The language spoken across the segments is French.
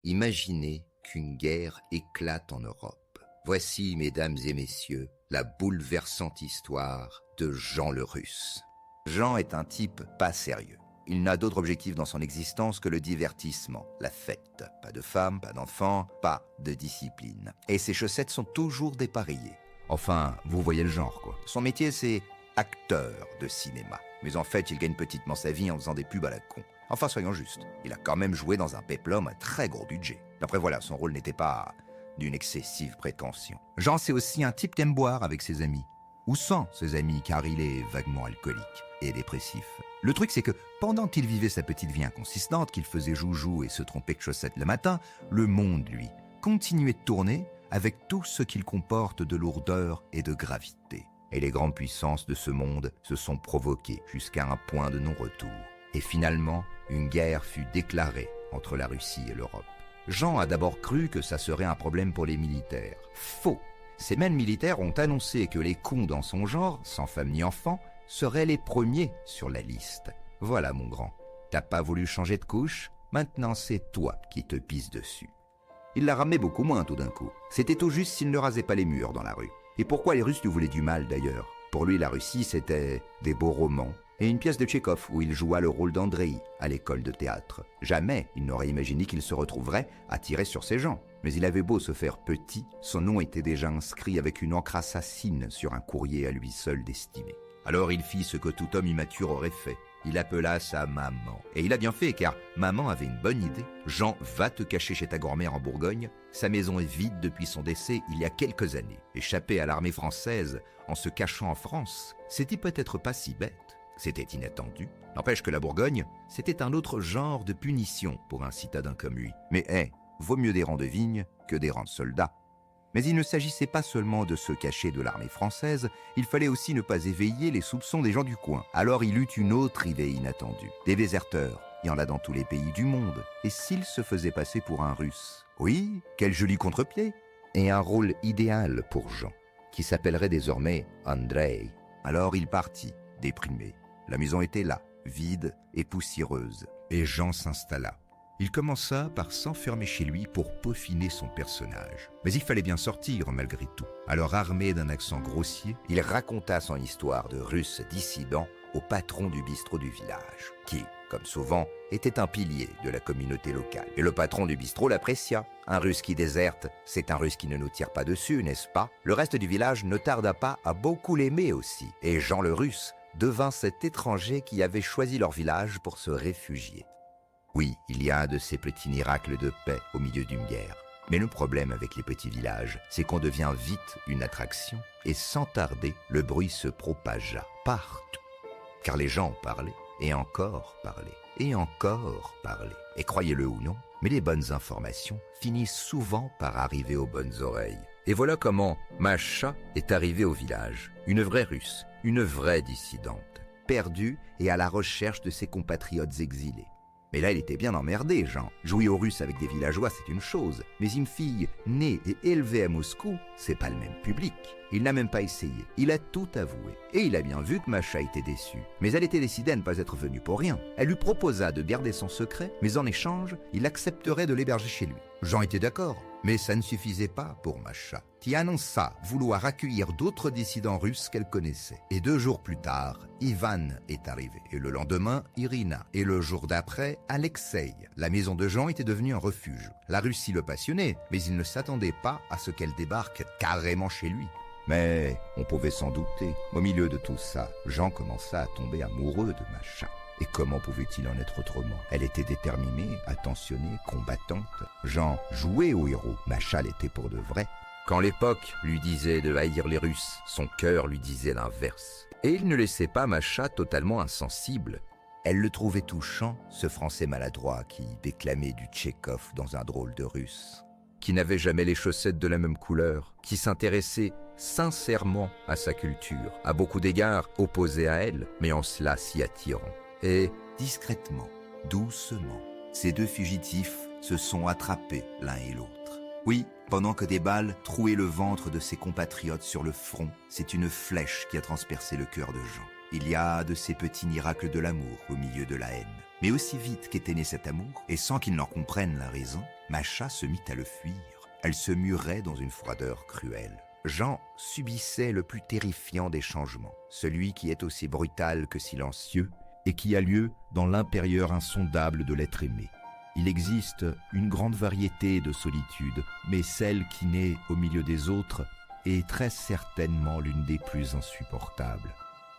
Imaginez qu'une guerre éclate en Europe. Voici, mesdames et messieurs, la bouleversante histoire de Jean le Russe. Jean est un type pas sérieux. Il n'a d'autre objectif dans son existence que le divertissement, la fête. Pas de femmes, pas d'enfants, pas de discipline. Et ses chaussettes sont toujours dépareillées. Enfin, vous voyez le genre, quoi. Son métier, c'est acteur de cinéma. Mais en fait, il gagne petitement sa vie en faisant des pubs à la con. Enfin, soyons justes, il a quand même joué dans un péplum à très gros budget. Après voilà, son rôle n'était pas d'une excessive prétention. Jean, c'est aussi un type qui aime boire avec ses amis. Ou sans ses amis, car il est vaguement alcoolique et dépressif. Le truc, c'est que pendant qu'il vivait sa petite vie inconsistante, qu'il faisait joujou et se trompait de chaussettes le matin, le monde, lui, continuait de tourner avec tout ce qu'il comporte de lourdeur et de gravité. Et les grandes puissances de ce monde se sont provoquées jusqu'à un point de non-retour. Et finalement, une guerre fut déclarée entre la Russie et l'Europe. Jean a d'abord cru que ça serait un problème pour les militaires. Faux! Ces mêmes militaires ont annoncé que les cons dans son genre, sans femme ni enfant, seraient les premiers sur la liste. Voilà mon grand, t'as pas voulu changer de couche, maintenant c'est toi qui te pisses dessus. Il la ramait beaucoup moins tout d'un coup. C'était tout juste s'il ne rasait pas les murs dans la rue. Et pourquoi les Russes lui voulaient du mal d'ailleurs? Pour lui, la Russie, c'était des beaux romans et une pièce de Tchekhov où il joua le rôle d'Andreï à l'école de théâtre. Jamais il n'aurait imaginé qu'il se retrouverait à tirer sur ces gens. Mais il avait beau se faire petit, son nom était déjà inscrit avec une encre assassine sur un courrier à lui seul destiné. Alors il fit ce que tout homme immature aurait fait. Il appela sa maman. Et il a bien fait, car maman avait une bonne idée. Jean, va te cacher chez ta grand-mère en Bourgogne. Sa maison est vide depuis son décès il y a quelques années. Échapper à l'armée française en se cachant en France, c'était peut-être pas si bête. C'était inattendu. N'empêche que la Bourgogne, c'était un autre genre de punition pour un citadin comme lui. Mais vaut mieux des rangs de vignes que des rangs de soldats. Mais il ne s'agissait pas seulement de se cacher de l'armée française, il fallait aussi ne pas éveiller les soupçons des gens du coin. Alors il eut une autre idée inattendue. Des déserteurs, il y en a dans tous les pays du monde. Et s'il se faisait passer pour un Russe? Oui, quel joli contre-pied! Et un rôle idéal pour Jean, qui s'appellerait désormais Andreï. Alors il partit, déprimé. La maison était là, vide et poussiéreuse. Et Jean s'installa. Il commença par s'enfermer chez lui pour peaufiner son personnage. Mais il fallait bien sortir malgré tout. Alors armé d'un accent grossier, il raconta son histoire de Russe dissident au patron du bistrot du village, qui, comme souvent, était un pilier de la communauté locale. Et le patron du bistrot l'apprécia. Un Russe qui déserte, c'est un Russe qui ne nous tire pas dessus, n'est-ce pas? Le reste du village ne tarda pas à beaucoup l'aimer aussi. Et Jean le Russe devint cet étranger qui avait choisi leur village pour se réfugier. Oui, il y a de ces petits miracles de paix au milieu d'une guerre. Mais le problème avec les petits villages, c'est qu'on devient vite une attraction. Et sans tarder, le bruit se propagea partout. Car les gens parlaient, et encore parlaient, et encore parlaient. Et croyez-le ou non, mais les bonnes informations finissent souvent par arriver aux bonnes oreilles. Et voilà comment Masha est arrivée au village. Une vraie Russe, une vraie dissidente, perdue et à la recherche de ses compatriotes exilés. Mais là, il était bien emmerdé, Jean. Jouer aux Russes avec des villageois, c'est une chose. Mais une fille née et élevée à Moscou, c'est pas le même public. Il n'a même pas essayé. Il a tout avoué. Et il a bien vu que Masha était déçue. Mais elle était décidée à ne pas être venue pour rien. Elle lui proposa de garder son secret, mais en échange, il accepterait de l'héberger chez lui. Jean était d'accord. Mais ça ne suffisait pas pour Masha, qui annonça vouloir accueillir d'autres dissidents russes qu'elle connaissait. Et 2 jours plus tard, Ivan est arrivé. Et le lendemain, Irina. Et le jour d'après, Alexei. La maison de Jean était devenue un refuge. La Russie le passionnait, mais il ne s'attendait pas à ce qu'elle débarque carrément chez lui. Mais on pouvait s'en douter. Au milieu de tout ça, Jean commença à tomber amoureux de Masha. Et comment pouvait-il en être autrement? Elle était déterminée, attentionnée, combattante. Jean jouait au héros, Masha l'était pour de vrai. Quand l'époque lui disait de haïr les Russes, son cœur lui disait l'inverse. Et il ne laissait pas Masha totalement insensible. Elle le trouvait touchant, ce français maladroit qui déclamait du Tchekhov dans un drôle de russe, qui n'avait jamais les chaussettes de la même couleur, qui s'intéressait sincèrement à sa culture, à beaucoup d'égards opposé à elle, mais en cela si attirant. Et discrètement, doucement, ces 2 fugitifs se sont attrapés l'un et l'autre. Oui, pendant que des balles trouaient le ventre de ses compatriotes sur le front, c'est une flèche qui a transpercé le cœur de Jean. Il y a de ces petits miracles de l'amour au milieu de la haine. Mais aussi vite qu'était né cet amour, et sans qu'il n'en comprenne la raison, Macha se mit à le fuir. Elle se murait dans une froideur cruelle. Jean subissait le plus terrifiant des changements, celui qui est aussi brutal que silencieux et qui a lieu dans l'impérieur insondable de l'être aimé. Il existe une grande variété de solitudes, mais celle qui naît au milieu des autres est très certainement l'une des plus insupportables.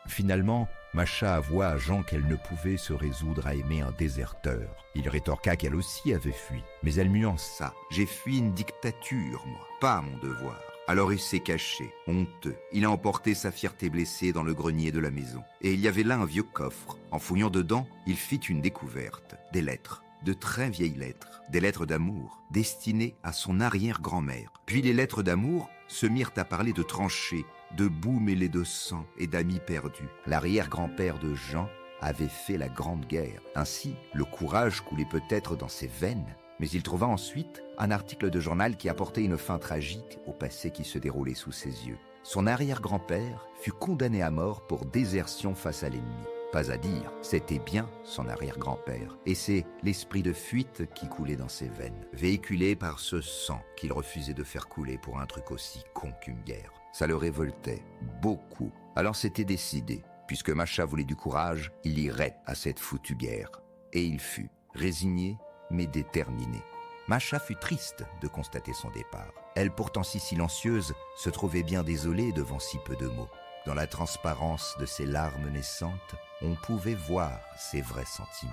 Finalement, Macha avoua à Jean qu'elle ne pouvait se résoudre à aimer un déserteur. Il rétorqua qu'elle aussi avait fui, mais elle nuança. « J'ai fui une dictature, moi, pas mon devoir. » Alors il s'est caché, honteux. Il a emporté sa fierté blessée dans le grenier de la maison. Et il y avait là un vieux coffre. En fouillant dedans, il fit une découverte. Des lettres. De très vieilles lettres. Des lettres d'amour, destinées à son arrière-grand-mère. Puis les lettres d'amour se mirent à parler de tranchées, de boue mêlée de sang et d'amis perdus. L'arrière-grand-père de Jean avait fait la Grande Guerre. Ainsi, le courage coulait peut-être dans ses veines. Mais il trouva ensuite un article de journal qui apportait une fin tragique au passé qui se déroulait sous ses yeux. Son arrière-grand-père fut condamné à mort pour désertion face à l'ennemi. Pas à dire, c'était bien son arrière-grand-père. Et c'est l'esprit de fuite qui coulait dans ses veines, véhiculé par ce sang qu'il refusait de faire couler pour un truc aussi con qu'une guerre. Ça le révoltait, beaucoup. Alors c'était décidé. Puisque Macha voulait du courage, il irait à cette foutue guerre. Et il fut, résigné, mais déterminée. Macha fut triste de constater son départ. Elle, pourtant si silencieuse, se trouvait bien désolée devant si peu de mots. Dans la transparence de ses larmes naissantes, on pouvait voir ses vrais sentiments.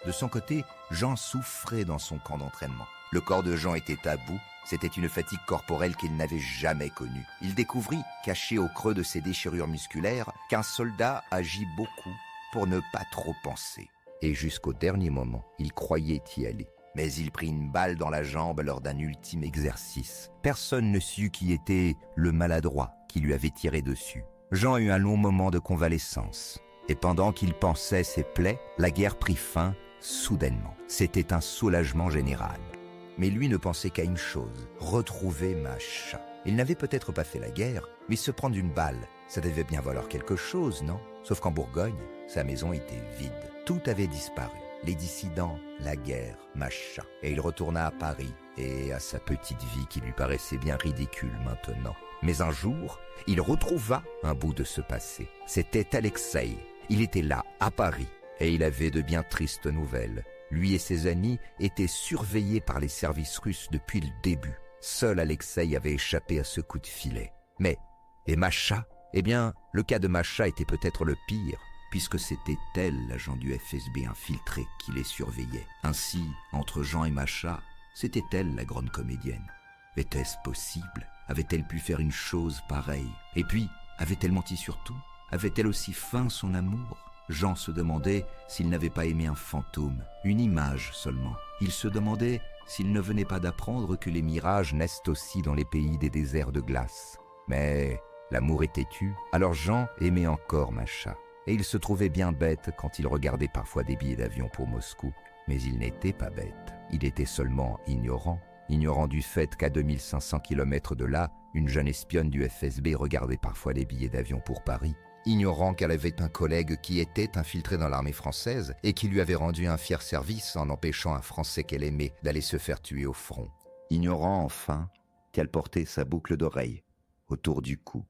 De son côté, Jean souffrait dans son camp d'entraînement. Le corps de Jean était à bout, c'était une fatigue corporelle qu'il n'avait jamais connue. Il découvrit, caché au creux de ses déchirures musculaires, qu'un soldat agit beaucoup pour ne pas trop penser. Et jusqu'au dernier moment, il croyait y aller. Mais il prit une balle dans la jambe lors d'un ultime exercice. Personne ne sut qui était le maladroit qui lui avait tiré dessus. Jean eut un long moment de convalescence. Et pendant qu'il pansait ses plaies, la guerre prit fin soudainement. C'était un soulagement général. Mais lui ne pensait qu'à une chose, retrouver Macha. Il n'avait peut-être pas fait la guerre, mais se prendre une balle, ça devait bien valoir quelque chose, non? Sauf qu'en Bourgogne, sa maison était vide. Tout avait disparu. Les dissidents, la guerre, Macha. Et il retourna à Paris et à sa petite vie qui lui paraissait bien ridicule maintenant. Mais un jour, il retrouva un bout de ce passé. C'était Alexeï. Il était là, à Paris, et il avait de bien tristes nouvelles. Lui et ses amis étaient surveillés par les services russes depuis le début. Seul Alexeï avait échappé à ce coup de filet. Mais, et Macha? Eh bien, le cas de Macha était peut-être le pire, puisque c'était elle, l'agent du FSB infiltré, qui les surveillait. Ainsi, entre Jean et Macha, c'était elle la grande comédienne. Était-ce possible? Avait-elle pu faire une chose pareille? Et puis, avait-elle menti sur tout? Avait-elle aussi feint son amour? Jean se demandait s'il n'avait pas aimé un fantôme, une image seulement. Il se demandait s'il ne venait pas d'apprendre que les mirages naissent aussi dans les pays des déserts de glace. Mais l'amour était têtu, alors Jean aimait encore Macha. Et il se trouvait bien bête quand il regardait parfois des billets d'avion pour Moscou. Mais il n'était pas bête, il était seulement ignorant. Ignorant du fait qu'à 2500 km de là, une jeune espionne du FSB regardait parfois des billets d'avion pour Paris. Ignorant qu'elle avait un collègue qui était infiltré dans l'armée française et qui lui avait rendu un fier service en empêchant un Français qu'elle aimait d'aller se faire tuer au front. Ignorant enfin qu'elle portait sa boucle d'oreille autour du cou